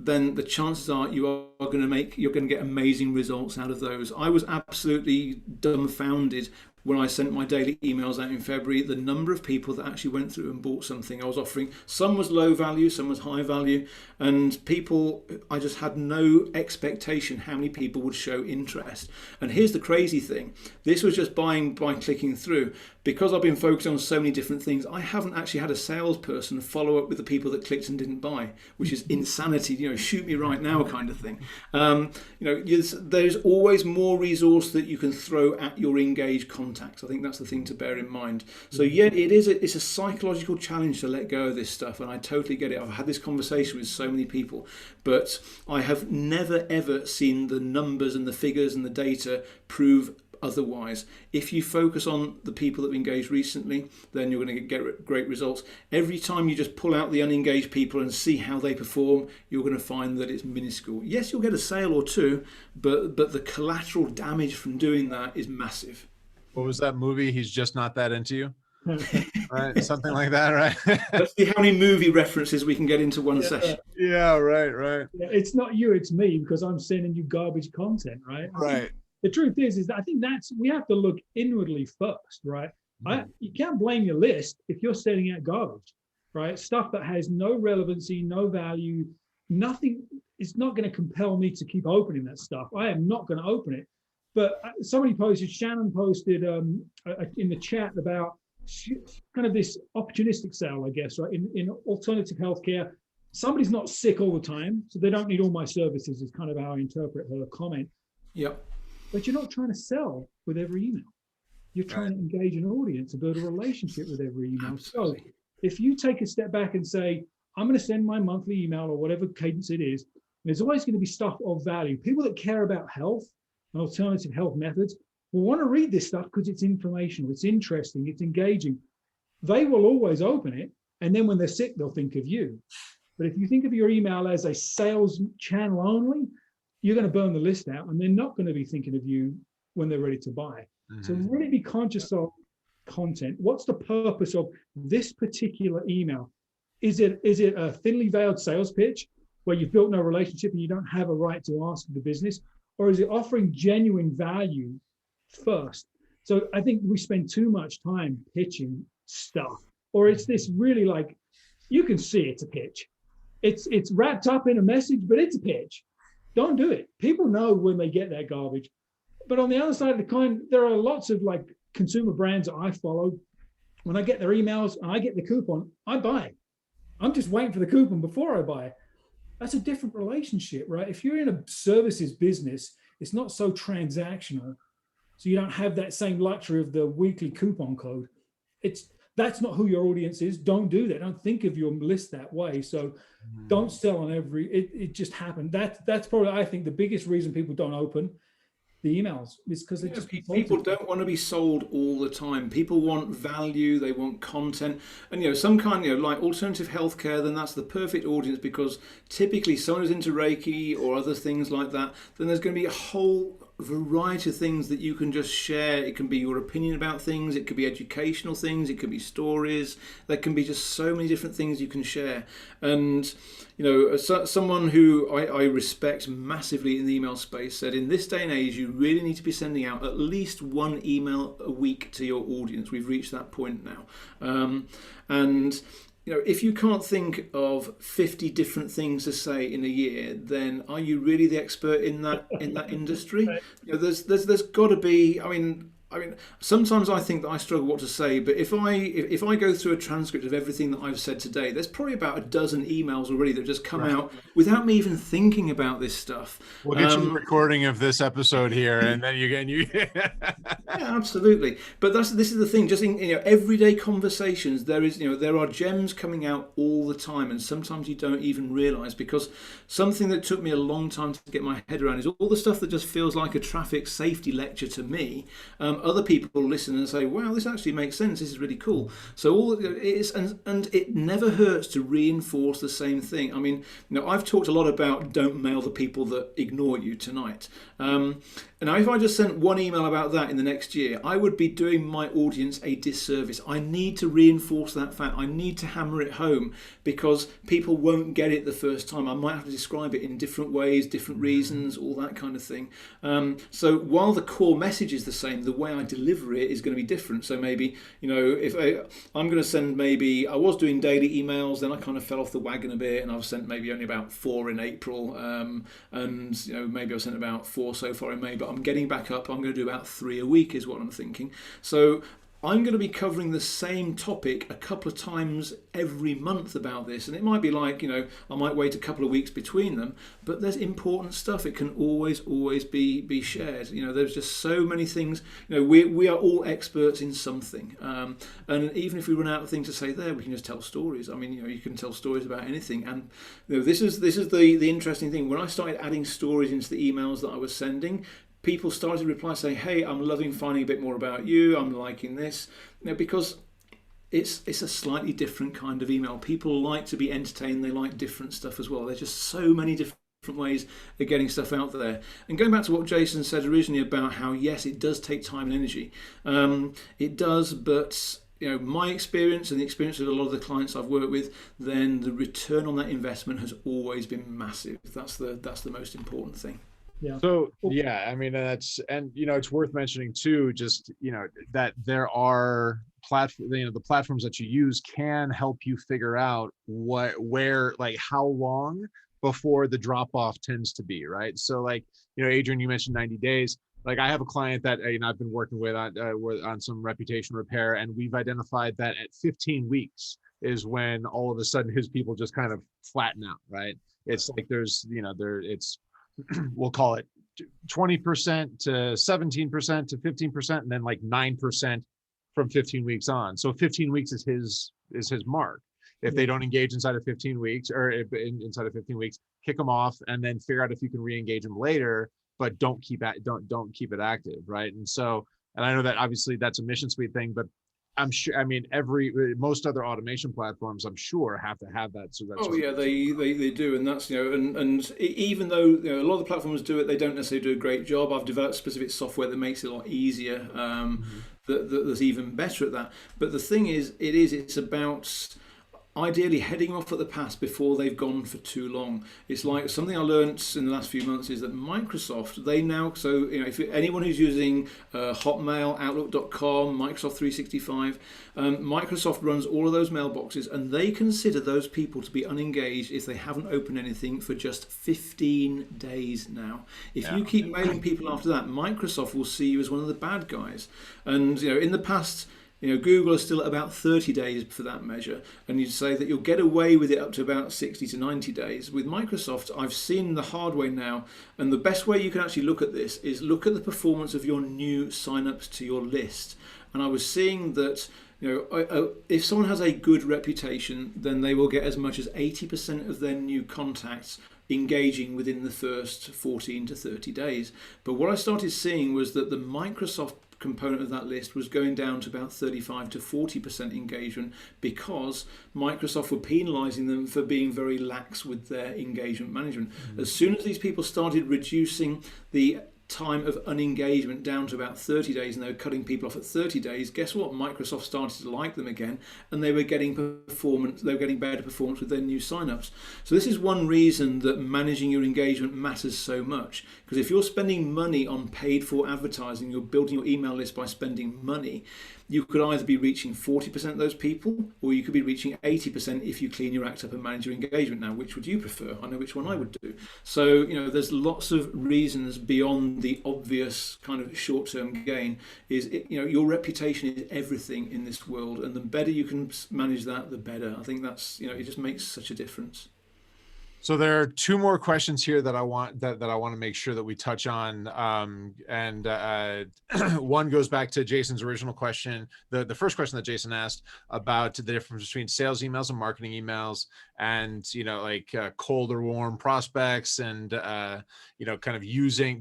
then the chances are you're going to get amazing results out of those. I was absolutely dumbfounded when I sent my daily emails out in February, the number of people that actually went through and bought something I was offering. Some was low value, some was high value, and people, I just had no expectation how many people would show interest. And here's the crazy thing. This was just buying by clicking through. Because I've been focusing on so many different things, I haven't actually had a salesperson follow up with the people that clicked and didn't buy, which is insanity, shoot me right now kind of thing. There's always more resource that you can throw at your engaged contacts. I think that's the thing to bear in mind. So yeah, it's a psychological challenge to let go of this stuff, and I totally get it. I've had this conversation with so many people, but I have never ever seen the numbers and the figures and the data prove otherwise. If you focus on the people that have engaged recently, then you're going to get great results. Every time you just pull out the unengaged people and see how they perform, you're going to find that it's minuscule. Yes, you'll get a sale or two, but the collateral damage from doing that is massive. What was that movie? He's just not that into you. Right, something like that, right? Let's see how many movie references we can get into one session. Yeah, right. Yeah, it's not you, it's me, because I'm sending you garbage content, right? Right. The truth is that I think we have to look inwardly first, right? You can't blame your list if you're sending out garbage, right? Stuff that has no relevancy, no value, nothing. It's not going to compel me to keep opening that stuff. I am not going to open it. But Shannon posted in the chat about kind of this opportunistic sale, I guess, right? In alternative healthcare, somebody's not sick all the time, so they don't need all my services, is kind of how I interpret her comment. Yep. But you're not trying to sell with every email. You're trying to engage an audience and build a relationship with every email. Absolutely. So if you take a step back and say, I'm going to send my monthly email or whatever cadence it is, there's always going to be stuff of value. People that care about health and alternative health methods will want to read this stuff because it's informational, it's interesting, it's engaging. They will always open it. And then when they're sick, they'll think of you. But if you think of your email as a sales channel only, you're going to burn the list out, and they're not going to be thinking of you when they're ready to buy. Mm-hmm. So really be conscious of content. What's the purpose of this particular email? Is it a thinly veiled sales pitch where you've built no relationship and you don't have a right to ask the business? Or is it offering genuine value first? So I think we spend too much time pitching stuff, or it's this really like, you can see it's a pitch. It's wrapped up in a message, but it's a pitch. Don't do it. People know when they get that garbage. But on the other side of the coin, there are lots of like consumer brands that I follow. When I get their emails and I get the coupon, I buy. I'm just waiting for the coupon before I buy. That's a different relationship, right? If you're in a services business, it's not so transactional. So you don't have that same luxury of the weekly coupon code. That's not who your audience is. Don't do that. Don't think of your list that way. So don't sell on it just happened. That's probably, I think, the biggest reason people don't open the emails is because people don't want to be sold all the time. People want value, they want content, and some kind, like alternative healthcare, then that's the perfect audience, because typically someone who's into Reiki or other things like that, then there's going to be a whole variety of things that you can just share. It can be your opinion about things, it could be educational things, it could be stories. There can be just so many different things you can share. And someone who I respect massively in the email space said, in this day and age, you really need to be sending out at least one email a week to your audience. We've reached that point now. And if you can't think of 50 different things to say in a year, then are you really the expert in that industry? There's got to be. I mean, sometimes I think that I struggle what to say, but if I go through a transcript of everything that I've said today, there's probably about a dozen emails already that just come out without me even thinking about this stuff. We'll get you the recording of this episode here, and then yeah, absolutely. But this is the thing. Just in everyday conversations, there are gems coming out all the time, and sometimes you don't even realize, because something that took me a long time to get my head around is all the stuff that just feels like a traffic safety lecture to me. Other people listen and say, wow, this actually makes sense, this is really cool. So all it is, and it never hurts to reinforce the same thing. I mean, I've talked a lot about don't mail the people that ignore you tonight. Now, if I just sent one email about that in the next year, I would be doing my audience a disservice. I need to reinforce that fact. I need to hammer it home, because people won't get it the first time. I might have to describe it in different ways, different reasons, all that kind of thing. So while the core message is the same, the way I deliver it is going to be different. So maybe, if I'm going to send, maybe I was doing daily emails, then I kind of fell off the wagon a bit, and I've sent maybe only about 4 in April, and maybe I've sent about 4 so far in May, but I'm getting back up. I'm going to do about 3 a week is what I'm thinking. So I'm going to be covering the same topic a couple of times every month about this, and it might be like, I might wait a couple of weeks between them, but there's important stuff. It can always be shared. There's just so many things. We are all experts in something, and even if we run out of things to say there, we can just tell stories. I mean, you can tell stories about anything, and this is the interesting thing. When I started adding stories into the emails that I was sending, people started to reply saying, "Hey, I'm loving finding a bit more about you. I'm liking this," because it's a slightly different kind of email. People like to be entertained. They like different stuff as well. There's just so many different ways of getting stuff out there. And going back to what Jason said originally about how, yes, it does take time and energy. It does, but my experience and the experience of a lot of the clients I've worked with, then the return on that investment has always been massive. That's the most important thing. Yeah. So yeah, I mean, it's worth mentioning too, just, that there are the platforms that you use can help you figure out how long before the drop off tends to be, right? So Adrian, you mentioned 90 days. I have a client that I've been working with on some reputation repair, and we've identified that at 15 weeks is when all of a sudden his people just kind of flatten out, right? It's like it's we'll call it 20% to 17% to 15%, and then 9% from 15 weeks on. So 15 weeks is his mark. If they don't engage inside of 15 weeks, or inside of 15 weeks, kick them off, and then figure out if you can re-engage them later, but don't keep it active, right? And I know that obviously that's a mission suite thing, but I'm sure, most other automation platforms, I'm sure, have to have that. So that's they do, and that's and even though a lot of the platforms do it, they don't necessarily do a great job. I've developed specific software that makes it a lot easier, that's even better at that. But the thing is, it's about ideally heading off at the pass before they've gone for too long. It's like something I learned in the last few months is that Microsoft, they now, so if anyone who's using Hotmail, Outlook.com, Microsoft 365, Microsoft runs all of those mailboxes, and they consider those people to be unengaged if they haven't opened anything for just 15 days now. If you keep mailing people after that, Microsoft will see you as one of the bad guys. And in the past, Google is still at about 30 days for that measure, and you'd say that you'll get away with it up to about 60 to 90 days. With Microsoft, I've seen the hard way now, and the best way you can actually look at this is look at the performance of your new signups to your list. And I was seeing that if someone has a good reputation, then they will get as much as 80% of their new contacts engaging within the first 14 to 30 days. But what I started seeing was that the Microsoft component of that list was going down to about 35 to 40% engagement, because Microsoft were penalizing them for being very lax with their engagement management. As soon as these people started reducing the time of unengagement down to about 30 days, and they were cutting people off at 30 days, guess what? Microsoft started to like them again, and they were getting better performance with their new signups. So this is one reason that managing your engagement matters so much, because if you're spending money on paid for advertising, you're building your email list by spending money, you could either be reaching 40% of those people, or you could be reaching 80% if you clean your act up and manage your engagement. Now, which would you prefer? I know which one I would do. So, there's lots of reasons beyond the obvious kind of short-term gain. Your reputation is everything in this world, and the better you can manage that, the better. I think that's, it just makes such a difference. So there are 2 more questions here that I want to make sure that we touch on, one goes back to Jason's original question, the first question that Jason asked about the difference between sales emails and marketing emails, and cold or warm prospects, and kind of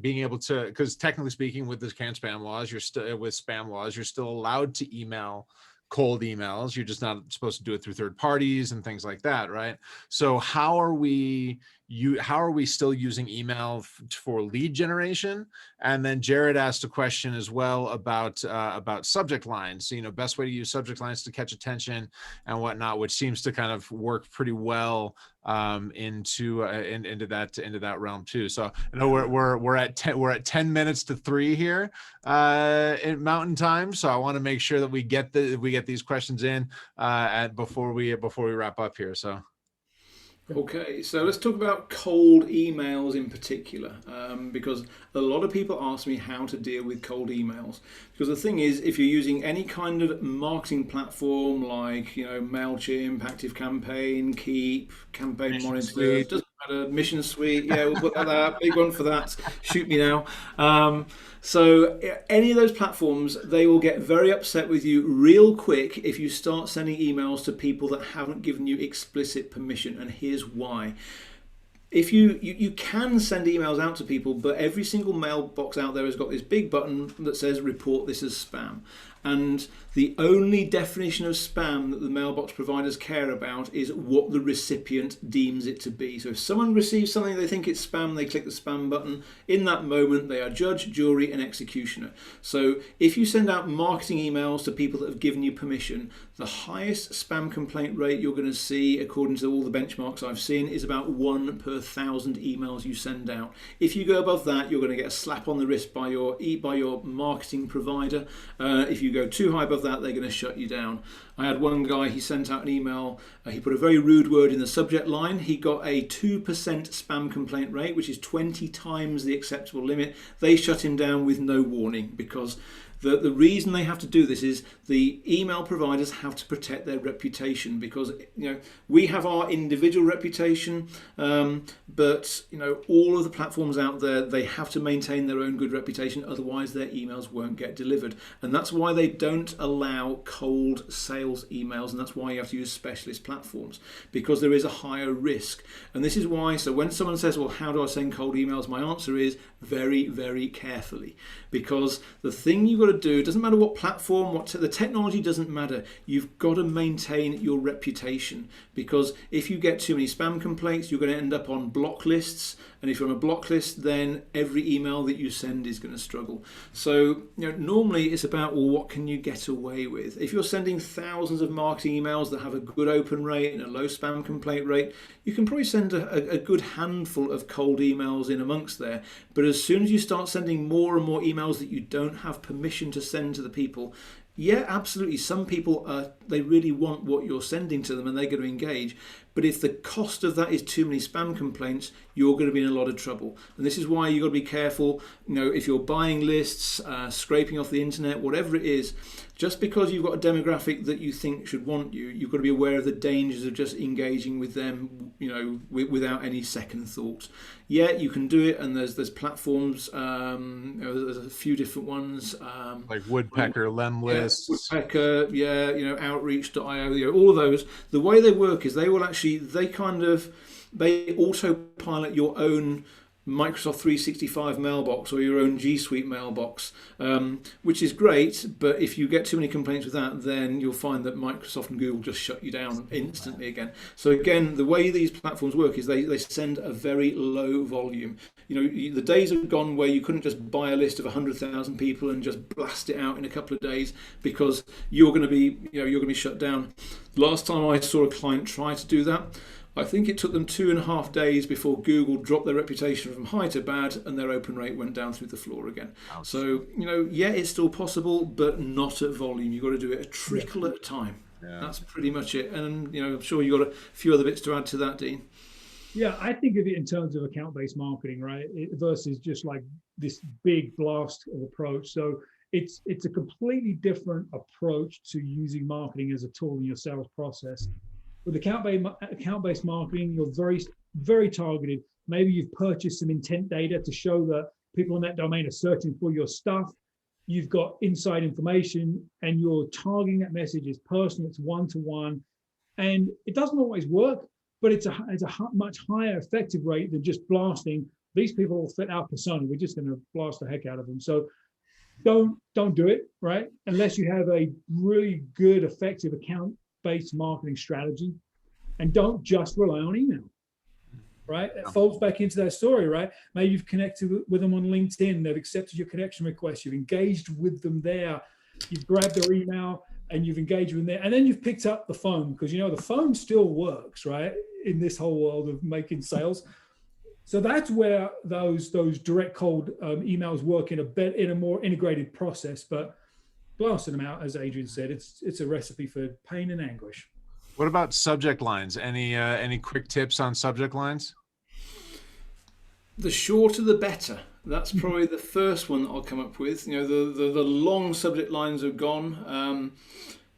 being able to, because technically speaking, with the spam laws, you're still allowed to email cold emails. You're just not supposed to do it through third parties and things like that, right? So how are we how are we still using email for lead generation? And then Jared asked a question as well about subject lines, best way to use subject lines to catch attention and whatnot, which seems to kind of work pretty well into that realm too. So we're at 10 minutes to 3 here in Mountain Time. So I want to make sure that we get these questions in before we wrap up here. So. Okay, so let's talk about cold emails in particular, because a lot of people ask me how to deal with cold emails. Because the thing is, if you're using any kind of marketing platform like MailChimp, ActiveCampaign, Keep, Campaign Monitor, doesn't matter, Mission Suite, yeah, we'll put that out, big one for that, shoot me now. So any of those platforms, they will get very upset with you real quick if you start sending emails to people that haven't given you explicit permission. And here's why. If you can send emails out to people, but every single mailbox out there has got this big button that says report this as spam. And the only definition of spam that the mailbox providers care about is what the recipient deems it to be. So if someone receives something they think it's spam, they click the spam button. In that moment, they are judge, jury, and executioner. So if you send out marketing emails to people that have given you permission, the highest spam complaint rate you're going to see, according to all the benchmarks I've seen, is about 1 per 1,000 emails you send out. If you go above that, you're going to get a slap on the wrist by your marketing provider. If you go too high above that, they're going to shut you down. I had one guy, he sent out an email, he put a very rude word in the subject line. He got a 2% spam complaint rate, which is 20 times the acceptable limit. They shut him down with no warning, because the reason they have to do this is the email providers have to protect their reputation, because we have our individual reputation, but all of the platforms out there, they have to maintain their own good reputation, otherwise their emails won't get delivered. And that's why they don't allow cold sales emails, and that's why you have to use specialist platforms, because there is a higher risk. And this is why, so when someone says, well, how do I send cold emails? My answer is very, very carefully, because the thing you've got to do, it doesn't matter what platform, the technology doesn't matter. You've got to maintain your reputation, because if you get too many spam complaints, you're going to end up on block lists. And if you're on a block list, then every email that you send is going to struggle. So normally it's about, well, what can you get away with? If you're sending thousands of marketing emails that have a good open rate and a low spam complaint rate, you can probably send a good handful of cold emails in amongst there. But as soon as you start sending more and more emails that you don't have permission to send to the people, yeah, absolutely. Some people, they really want what you're sending to them and they're going to engage. But if the cost of that is too many spam complaints, you're going to be in a lot of trouble. And this is why you've got to be careful. If you're buying lists, scraping off the internet, whatever it is, just because you've got a demographic that you think should want you, you've got to be aware of the dangers of just engaging with them, without any second thought. Yeah, you can do it, and there's platforms. There's a few different ones, like Woodpecker, Lemlist, Woodpecker, Outreach.io. All of those. The way they work is they autopilot your own Microsoft 365 mailbox or your own G Suite mailbox, which is great, but if you get too many complaints with that, then you'll find that Microsoft and Google just shut you down instantly again. So again, the way these platforms work is they send a very low volume. The days are gone where you couldn't just buy a list of 100,000 people and just blast it out in a couple of days, because you're going to be shut down. Last time I saw a client try to do that, I think it took them 2.5 days before Google dropped their reputation from high to bad, and their open rate went down through the floor again. Ouch. So, yeah, it's still possible, but not at volume. You've got to do it a trickle at a time. Yeah. That's pretty much it. And, I'm sure you've got a few other bits to add to that, Dean. Yeah, I think of it in terms of account-based marketing, right? Versus just like this big blast of approach. So it's a completely different approach to using marketing as a tool in your sales process. With account-based marketing, you're very, very targeted. Maybe you've purchased some intent data to show that people in that domain are searching for your stuff. You've got inside information, and you're targeting that message as personal. It's one-to-one, and it doesn't always work, but it's a much higher effective rate than just blasting. These people all fit our persona. We're just going to blast the heck out of them. So don't do it, right? Unless you have a really good, effective account-based marketing strategy, and don't just rely on email. right? It folds back into that story, right? Maybe you've connected with them on LinkedIn. They've accepted your connection request. You've engaged with them there. You've grabbed their email and you've engaged with them there. And then you've picked up the phone, because, you know, the phone still works, right? In this whole world of making sales. So that's where those direct cold emails work in a more integrated process. But blasting them out, as Adrian said, it's a recipe for pain and anguish. What about subject lines? Any quick tips on subject lines? The shorter the better. That's probably the first one that I'll come up with. You know, the long subject lines are gone.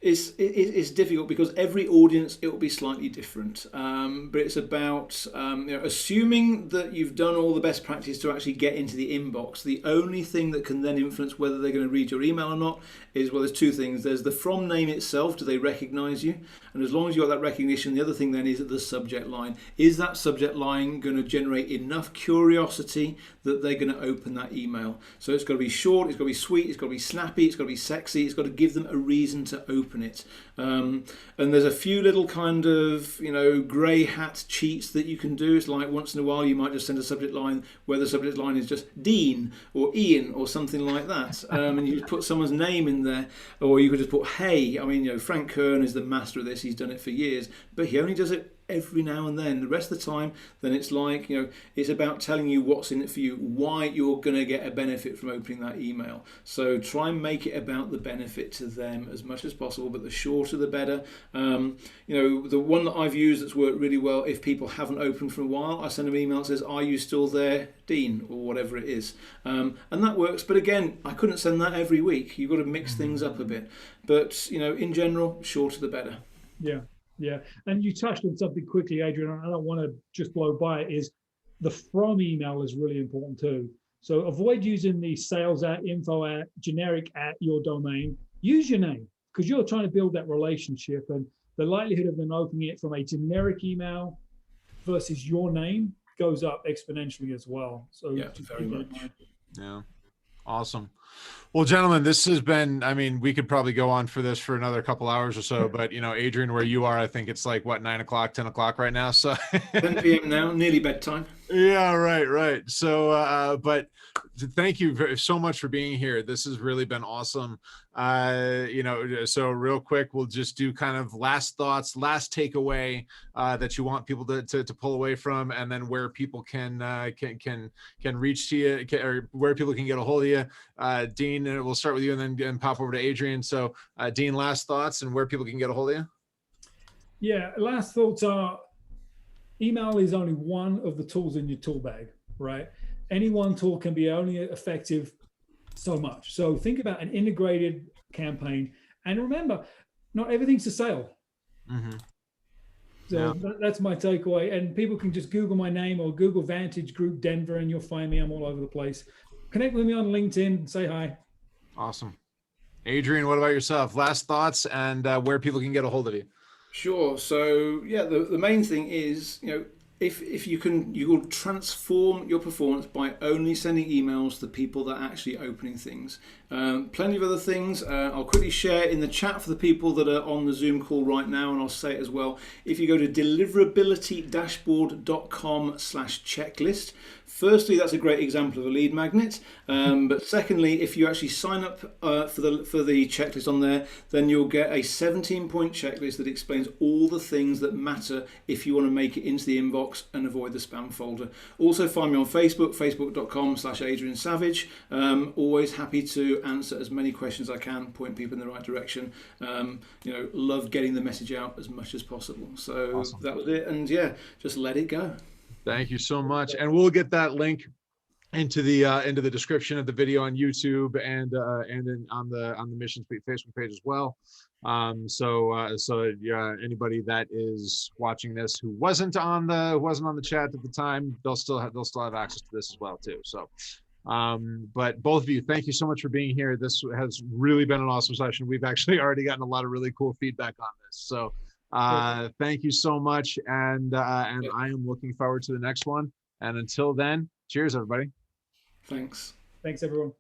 It's difficult because every audience, it will be slightly different. But it's about assuming that you've done all the best practice to actually get into the inbox. The only thing that can then influence whether they're going to read your email or not is, well, there's two things. There's the from name itself. Do they recognize you? And as long as you've got that recognition, the other thing then is the subject line. Is that subject line going to generate enough curiosity that they're going to open that email? So it's got to be short, it's got to be sweet, it's got to be snappy, it's got to be sexy, it's got to give them a reason to open it. And there's a few little kind of, grey hat cheats that you can do. It's like once in a while you might just send a subject line where the subject line is just Dean or Ian or something like that. And you just put someone's name in there, or you could just put hey. I mean, Frank Kern is the master of this. He's done it for years, but he only does it every now and then. The rest of the time, then it's like, it's about telling you what's in it for you, why you're going to get a benefit from opening that email. So try and make it about the benefit to them as much as possible, but the shorter the better. The one that I've used that's worked really well, if people haven't opened for a while, I send them an email that says, are you still there, Dean, or whatever it is. And that works, but again, I couldn't send that every week. You've got to mix things up a bit. But, in general, shorter the better. Yeah, and you touched on something quickly, Adrian. I don't want to just blow by it. Is the from email is really important too. So avoid using the sales at, info at, generic at your domain. Use your name, because you're trying to build that relationship, and the likelihood of them opening it from a generic email versus your name goes up exponentially as well. So yeah, very much. Yeah, awesome. Well, gentlemen, this has been, we could probably go on for this for another couple hours or so, but Adrian, where you are, I think it's like 9 o'clock, 10 o'clock right now. So 10 p.m. now, nearly bedtime. Yeah, right. So, but thank you so much for being here. This has really been awesome. So real quick, we'll just do kind of last thoughts, last takeaway that you want people to pull away from, and then where people can reach to you, or where people can get a hold of you. Dean, we'll start with you and then pop over to Adrian. So, Dean, last thoughts and where people can get a hold of you. Yeah, last thoughts are, email is only one of the tools in your tool bag, right? Any one tool can be only effective so much. So think about an integrated campaign. And remember, not everything's a sale. Mm-hmm. So that's my takeaway. And people can just Google my name or Google Vantage Group Denver, and you'll find me. I'm all over the place. Connect with me on LinkedIn. Say hi. Awesome. Adrian, what about yourself? Last thoughts and where people can get a hold of you. Sure. So yeah, the main thing is, if you will transform your performance by only sending emails to people that are actually opening things. Plenty of other things. I'll quickly share in the chat for the people that are on the Zoom call right now, and I'll say it as well. If you go to deliverabilitydashboard.com/checklist, firstly, that's a great example of a lead magnet. But secondly, if you actually sign up for the checklist on there, then you'll get a 17-point checklist that explains all the things that matter if you want to make it into the inbox and avoid the spam folder. Also find me on Facebook, facebook.com/Adrian Savage. Always happy to answer as many questions as I can, point people in the right direction. Love getting the message out as much as possible. So awesome. That was it. And yeah, just let it go. Thank you so much. And we'll get that link into the description of the video on YouTube and on the Mission Speed Facebook page as well. So anybody that is watching this who wasn't on the chat at the time, they'll still have access to this as well too. So but both of you, thank you so much for being here. This has really been an awesome session. We've actually already gotten a lot of really cool feedback on this. So thank you so much, and I am looking forward to the next one. And until then, cheers, everybody. Thanks, everyone.